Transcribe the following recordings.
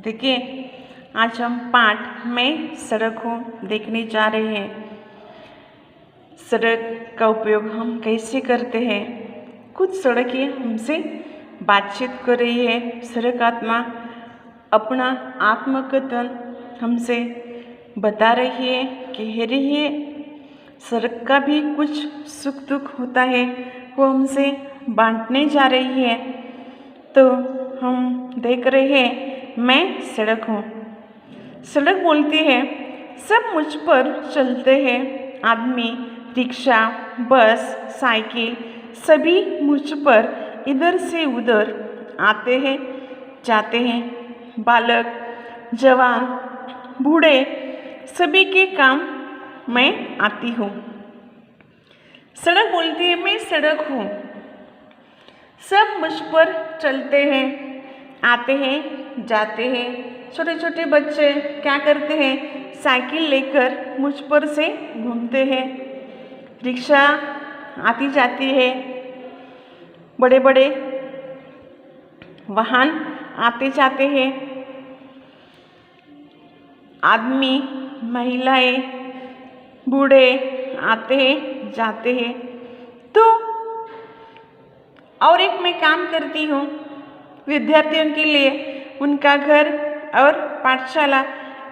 देखिए, आज हम पाठ में सड़कों देखने जा रहे हैं। सड़क का उपयोग हम कैसे करते हैं। कुछ सड़कें हमसे बातचीत कर रही है। सड़क आत्मा अपना आत्मकथन हमसे बता रही है, कह रही है। सड़क का भी कुछ सुख दुख होता है, वो हमसे बांटने जा रही है। तो हम देख रहे हैं, मैं सड़क हूँ। सड़क बोलती है, सब मुझ पर चलते हैं। आदमी, रिक्शा, बस, साइकिल, सभी मुझ पर इधर से उधर आते हैं, जाते हैं। बालक, जवान, बूढ़े, सभी के काम मैं आती हूँ। सड़क बोलती है, मैं सड़क हूँ। सब मुझ पर चलते हैं, आते हैं, जाते हैं। छोटे छोटे बच्चे क्या करते हैं, साइकिल लेकर मुझ पर से घूमते हैं। रिक्शा आती जाती है, बड़े बड़े वाहन आते जाते हैं। आदमी, महिलाएं, बूढ़े आते हैं, जाते हैं। तो और एक मैं काम करती हूँ विद्यार्थियों के लिए, उनका घर और पाठशाला,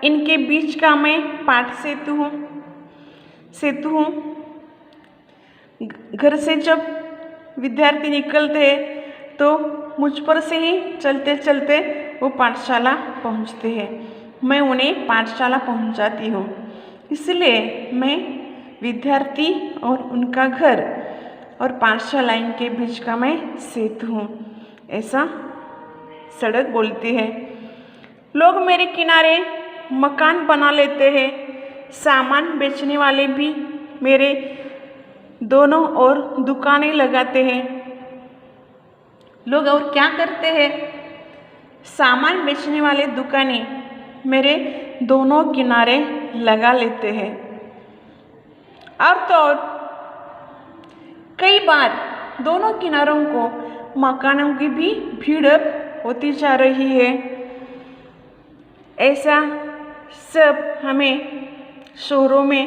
इनके बीच का मैं पाठ सेतु हूँ। घर से जब विद्यार्थी निकलते हैं तो मुझ पर से ही चलते चलते वो पाठशाला पहुँचते हैं। मैं उन्हें पाठशाला पहुँचाती हूँ। इसलिए मैं विद्यार्थी और उनका घर और पाठशाला, इनके बीच का मैं सेतु हूँ, ऐसा सड़क बोलती है। लोग मेरे किनारे मकान बना लेते हैं। सामान बेचने वाले भी मेरे दोनों ओर दुकानें लगाते हैं। लोग और क्या करते हैं, सामान बेचने वाले दुकानें मेरे दोनों किनारे लगा लेते हैं। और तो और कई बार दोनों किनारों को मकानों की भी भीड़ होती जा रही है। ऐसा सब हमें शहरों में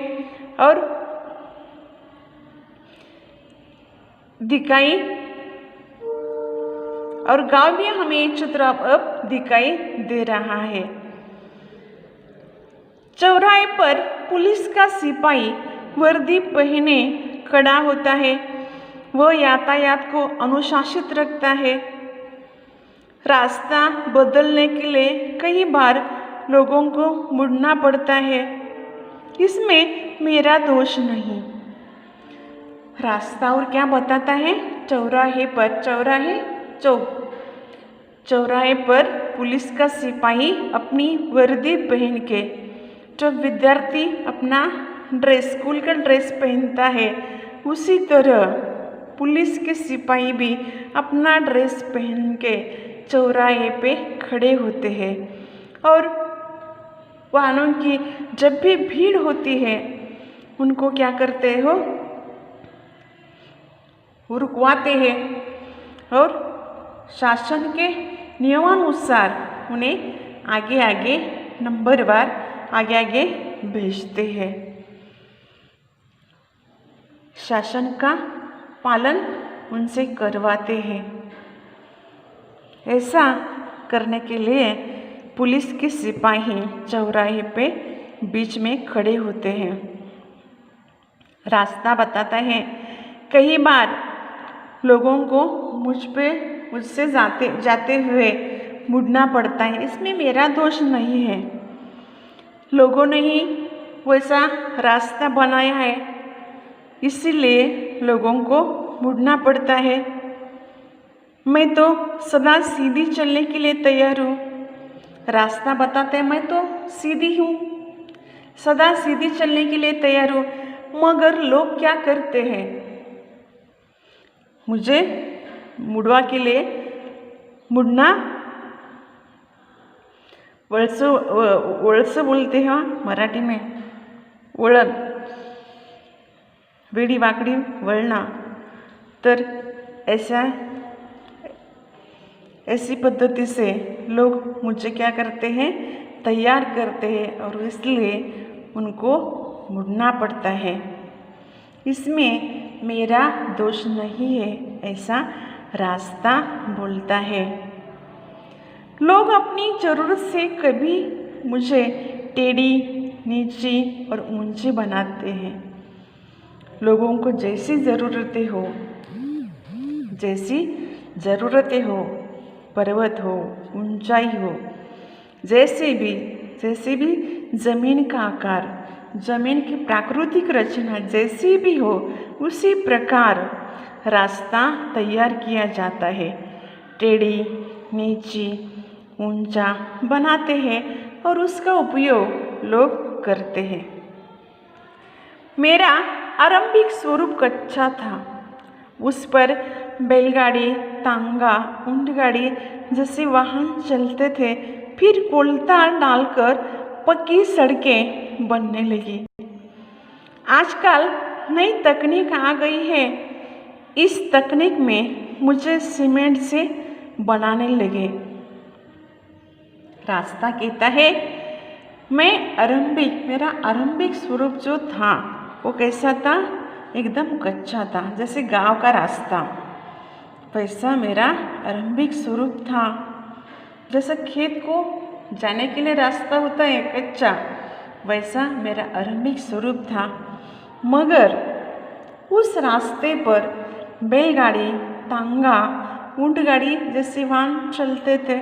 और दिखाई, और गांव में हमें ये चित्र अब दिखाई दे रहा है। चौराहे पर पुलिस का सिपाही वर्दी पहने खड़ा होता है। वह यातायात को अनुशासित रखता है। रास्ता बदलने के लिए कई बार लोगों को मुड़ना पड़ता है। इसमें मेरा दोष नहीं। रास्ता और क्या बताता है, चौराहे पर, चौराहे पर पुलिस का सिपाही अपनी वर्दी पहन के, जब विद्यार्थी अपना ड्रेस, स्कूल का ड्रेस पहनता है, उसी तरह पुलिस के सिपाही भी अपना ड्रेस पहन के चौराहे पे खड़े होते हैं। और वाहनों की जब भी भीड़ होती है, उनको क्या करते हो, रुकवाते हैं और शासन के नियमानुसार उन्हें आगे आगे नंबरवार आगे भेजते हैं। शासन का पालन उनसे करवाते हैं। ऐसा करने के लिए पुलिस के सिपाही चौराहे पे बीच में खड़े होते हैं। रास्ता बताता है। कई बार लोगों को मुझसे जाते हुए मुड़ना पड़ता है। इसमें मेरा दोष नहीं है। लोगों ने ही वैसा रास्ता बनाया है, इसीलिए लोगों को मुड़ना पड़ता है। मैं तो सदा सीधी चलने के लिए तैयार हूँ। रास्ता बताते हैं, मैं तो सीधी हूँ, सदा सीधी चलने के लिए तैयार हूँ। मगर लोग क्या करते हैं, मुझे मुड़वा के लिए मुड़ना, वळसं बोलते हैं मराठी में, वळण, वेडी वाकडी वळणा। तर ऐसी पद्धति से लोग मुझे क्या करते हैं, तैयार करते हैं और इसलिए उनको मुड़ना पड़ता है। इसमें मेरा दोष नहीं है, ऐसा रास्ता बोलता है। लोग अपनी ज़रूरत से कभी मुझे टेढ़ी, नीची और ऊंची बनाते हैं। लोगों को जैसी ज़रूरतें हो, पर्वत हो, ऊंचाई हो, जैसे भी ज़मीन का आकार, ज़मीन की प्राकृतिक रचना जैसी भी हो, उसी प्रकार रास्ता तैयार किया जाता है। टेढ़ी, नीची, ऊंचा बनाते हैं और उसका उपयोग लोग करते हैं। मेरा आरंभिक स्वरूप कच्चा था। उस पर बैलगाड़ी, तांगा, ऊंटगाड़ी जैसे वाहन चलते थे। फिर कोलतार डालकर पक्की सड़कें बनने लगी। आजकल नई तकनीक आ गई है। इस तकनीक में मुझे सीमेंट से बनाने लगे। रास्ता कहता है मेरा आरंभिक स्वरूप जो था वो कैसा था, एकदम कच्चा था, जैसे गांव का रास्ता। वैसा मेरा आरंभिक स्वरूप था। जैसा खेत को जाने के लिए रास्ता होता है कच्चा, वैसा मेरा आरंभिक स्वरूप था। मगर उस रास्ते पर बैलगाड़ी, तांगा, ऊंटगाड़ी जैसे वाहन चलते थे।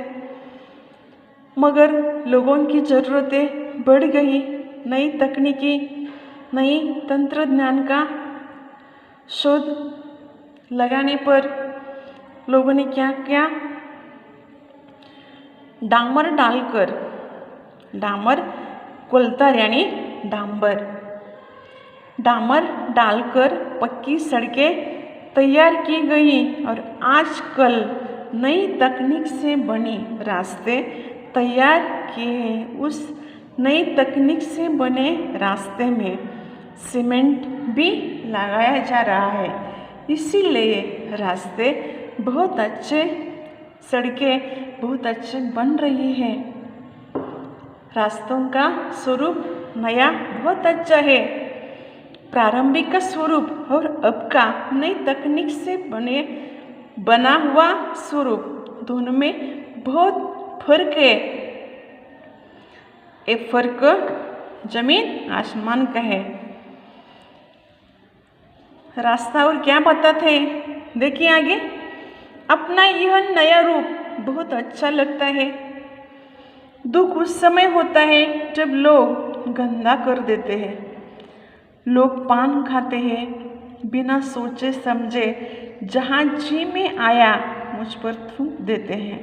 मगर लोगों की ज़रूरतें बढ़ गई। नई तकनीकी, नई तंत्रज्ञान का शोध लगाने पर लोगों ने क्या किया, डामर कोलतार यानी डामर डालकर पक्की सड़कें तैयार की गई और आजकल नई तकनीक से बने रास्ते तैयार किए हैं। उस नई तकनीक से बने रास्ते में सीमेंट भी लगाया जा रहा है। इसीलिए रास्ते बहुत अच्छे, सड़कें बहुत अच्छे बन रही हैं। रास्तों का स्वरूप नया बहुत अच्छा है। प्रारंभिक का स्वरूप और अब का नई तकनीक से बना हुआ स्वरूप, दोनों में बहुत फर्क है। ये फर्क जमीन आसमान का है। रास्ता और क्या बताते हैं, देखिए आगे। अपना यह नया रूप बहुत अच्छा लगता है। दुख उस समय होता है जब लोग गंदा कर देते हैं। लोग पान खाते हैं, बिना सोचे समझे जहाँ जी में आया मुझ पर थूक देते हैं।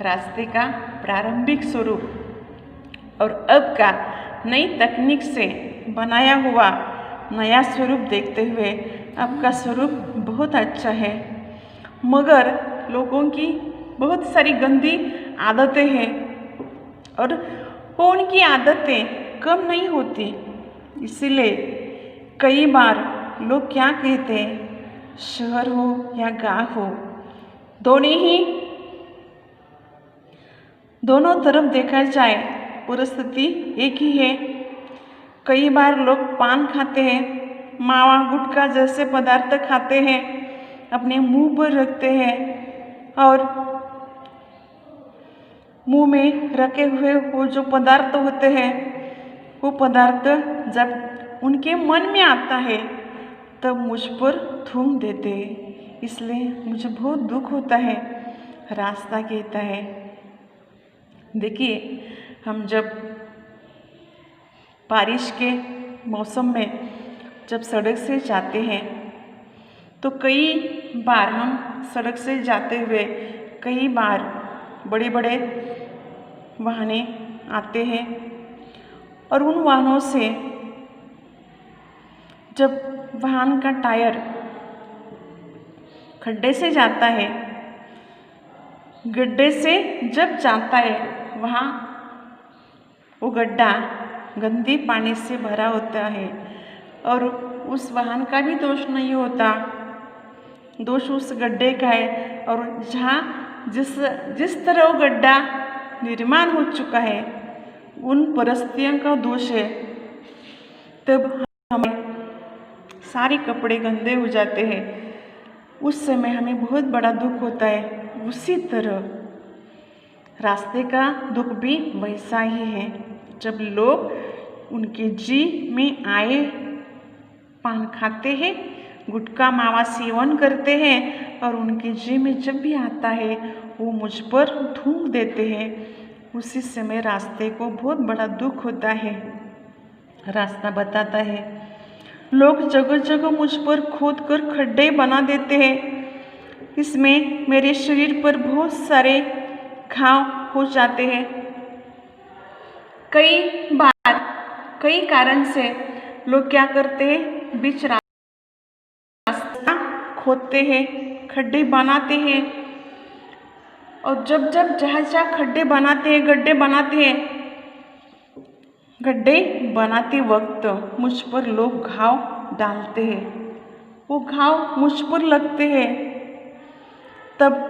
रास्ते का प्रारंभिक स्वरूप और अब का नई तकनीक से बनाया हुआ नया स्वरूप देखते हुए अब का स्वरूप बहुत अच्छा है। मगर लोगों की बहुत सारी गंदी आदतें हैं और वो उनकी आदतें कम नहीं होती। इसीलिए कई बार लोग क्या कहते हैं, शहर हो या गांव हो, दोनों तरफ देखा जाए परिस्थिति एक ही है। कई बार लोग पान खाते हैं, मावा, गुटखा जैसे पदार्थ खाते हैं, अपने मुंह पर रखते हैं और मुंह में रखे हुए वो जो पदार्थ होते हैं, वो पदार्थ जब उनके मन में आता है तब मुझ पर थूक देते हैं। इसलिए मुझे बहुत दुख होता है। रास्ता कहता है, देखिए हम जब बारिश के मौसम में जब सड़क से जाते हैं तो कई बार हम सड़क से जाते हुए कई बार बड़े बड़े वाहने आते हैं और उन वाहनों से जब वाहन का टायर खड्डे से जाता है, गड्ढे से जब जाता है, वहाँ वो गड्ढा गंदे पानी से भरा होता है और उस वाहन का भी दोष नहीं होता, दोष उस गड्ढे का है और जहाँ जिस तरह वो गड्ढा निर्माण हो चुका है उन परिस्थितियों का दोष है, तब हमें सारे कपड़े गंदे हो जाते हैं, उस समय हमें बहुत बड़ा दुख होता है। उसी तरह रास्ते का दुख भी वैसा ही है। जब लोग उनके जी में आए पान खाते हैं, गुटखा मावा सेवन करते हैं और उनके जी में जब भी आता है वो मुझ पर थूक देते हैं, उसी समय रास्ते को बहुत बड़ा दुख होता है। रास्ता बताता है, लोग जगह जगह मुझ पर खोद कर खड्डे बना देते हैं, इसमें मेरे शरीर पर बहुत सारे घाव हो जाते हैं। कई बार कई कारण से लोग क्या करते हैं, बीच रास्ता खोदते हैं, खड्डे बनाते हैं, और जब जहाँ खड्डे बनाते हैं, गड्ढे बनाते हैं, गड्ढे बनाते वक्त मुझ पर लोग घाव डालते हैं, वो घाव मुझ पर लगते हैं, तब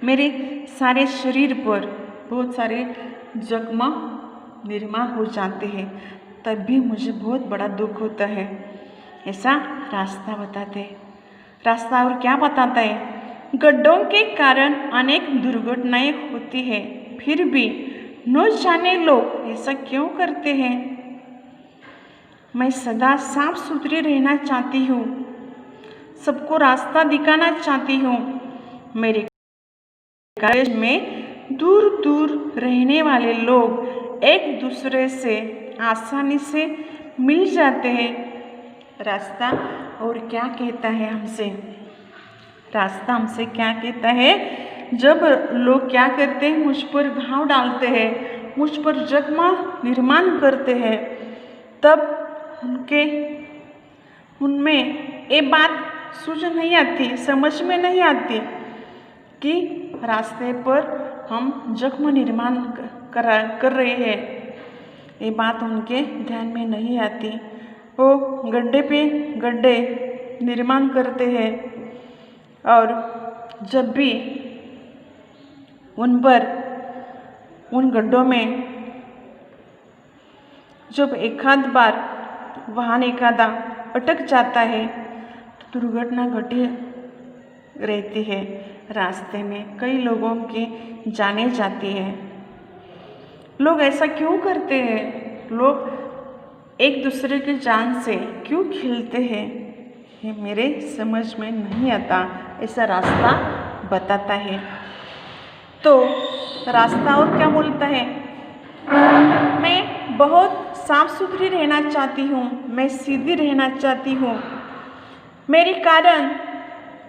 मेरे सारे शरीर पर बहुत सारे जख्म निर्माण हो जाते हैं, तब भी मुझे बहुत बड़ा दुख होता है। ऐसा रास्ता बताते हैं। रास्ता और क्या बताता है, गड्ढों के कारण अनेक दुर्घटनाएं होती है, फिर भी न जाने लोग ऐसा क्यों करते हैं। मैं सदा साफ सुथरी रहना चाहती हूँ, सबको रास्ता दिखाना चाहती हूँ। मेरे कॉलेज में दूर दूर रहने वाले लोग एक दूसरे से आसानी से मिल जाते हैं। रास्ता और क्या कहता है हमसे, रास्ता हमसे क्या कहता है, जब लोग क्या करते हैं, मुझ पर घाव डालते हैं, मुझ पर जख्म निर्माण करते हैं, तब उनमें ये बात सूझ नहीं आती, समझ में नहीं आती कि रास्ते पर हम जख्म निर्माण कर रहे हैं। ये बात उनके ध्यान में नहीं आती। वो गड्ढे पे गड्ढे निर्माण करते हैं और जब भी उन गड्ढों में जब एक आध बार वाहन एखादा अटक जाता है तो दुर्घटना घटी रहती है। रास्ते में कई लोगों की जाने जाती है। लोग ऐसा क्यों करते हैं, लोग एक दूसरे की जान से क्यों खेलते हैं, ये मेरे समझ में नहीं आता। ऐसा रास्ता बताता है। तो रास्ता और क्या बोलता है, मैं बहुत साफ सुथरी रहना चाहती हूँ, मैं सीधी रहना चाहती हूँ, मेरे कारण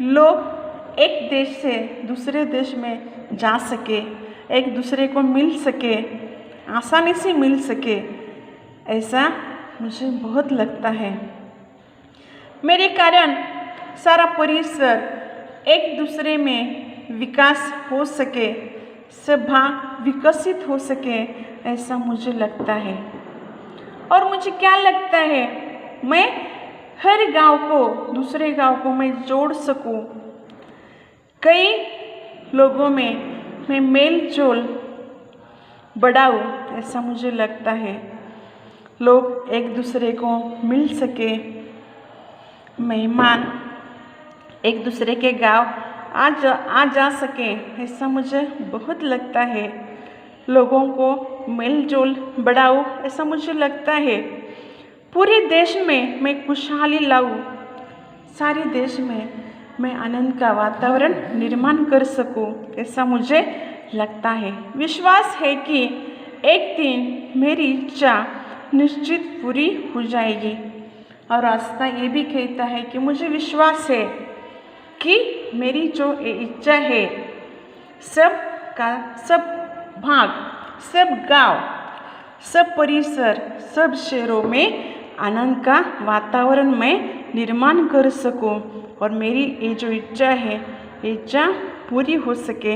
लोग एक देश से दूसरे देश में जा सके, एक दूसरे को मिल सके, आसानी से मिल सके, ऐसा मुझे बहुत लगता है। मेरे कारण सारा परिसर एक दूसरे में विकास हो सके, सब भाग विकसित हो सके, ऐसा मुझे लगता है। और मुझे क्या लगता है, मैं हर गांव को दूसरे गांव को मैं जोड़ सकूं, कई लोगों में मैं मेल जोल बढ़ाऊं, ऐसा मुझे लगता है। लोग एक दूसरे को मिल सके, मेहमान एक दूसरे के गांव आ जा सके, ऐसा मुझे बहुत लगता है। लोगों को मेल जोल बढ़ाऊं, ऐसा मुझे लगता है। पूरे देश में मैं खुशहाली लाऊं, सारे देश में मैं आनंद का वातावरण निर्माण कर सकूं, ऐसा मुझे लगता है। विश्वास है कि एक दिन मेरी इच्छा निश्चित पूरी हो जाएगी। और रास्ता ये भी कहता है कि मुझे विश्वास है कि मेरी जो इच्छा है, सब भाग, सब गांव, सब परिसर, सब शहरों में आनंद का वातावरण मैं निर्माण कर सकूं और मेरी ये जो इच्छा है, इच्छा पूरी हो सके,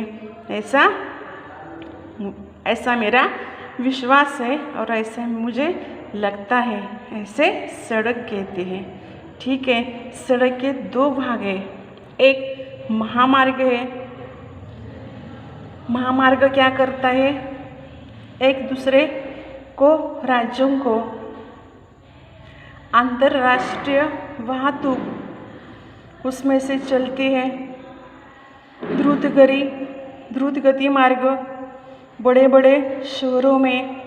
ऐसा मेरा विश्वास है और ऐसा मुझे लगता है। ऐसे सड़क कहते हैं। ठीक है, सड़क के दो भाग हैं, एक महामार्ग है। महामार्ग क्या करता है? एक दूसरे को, राज्यों को अंतर्राष्ट्रीय वाहतूक उसमें से चलती है। द्रुत गति मार्ग बड़े बड़े शहरों में,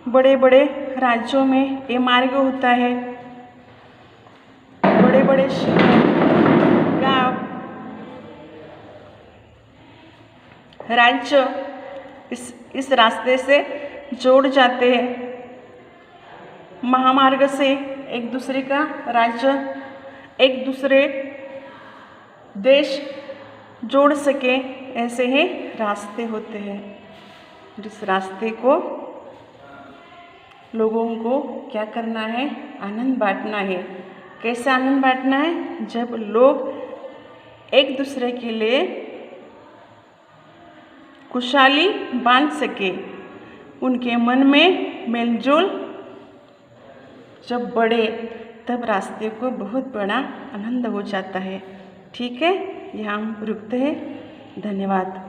बड़े बड़े राज्यों में ये मार्ग होता है। बड़े बड़े शहर, गांव, राज्य इस रास्ते से जोड़ जाते हैं। महामार्ग से एक दूसरे का राज्य, एक दूसरे देश जोड़ सके, ऐसे ही रास्ते होते हैं। जिस रास्ते को लोगों को क्या करना है? आनंद बांटना है। कैसे आनंद बांटना है? जब लोग एक दूसरे के लिए खुशहाली बांट सके, उनके मन में मेलजोल जब बढ़े, तब रास्ते को बहुत बड़ा आनंद हो जाता है। ठीक है, यहाँ हम रुकते हैं। धन्यवाद।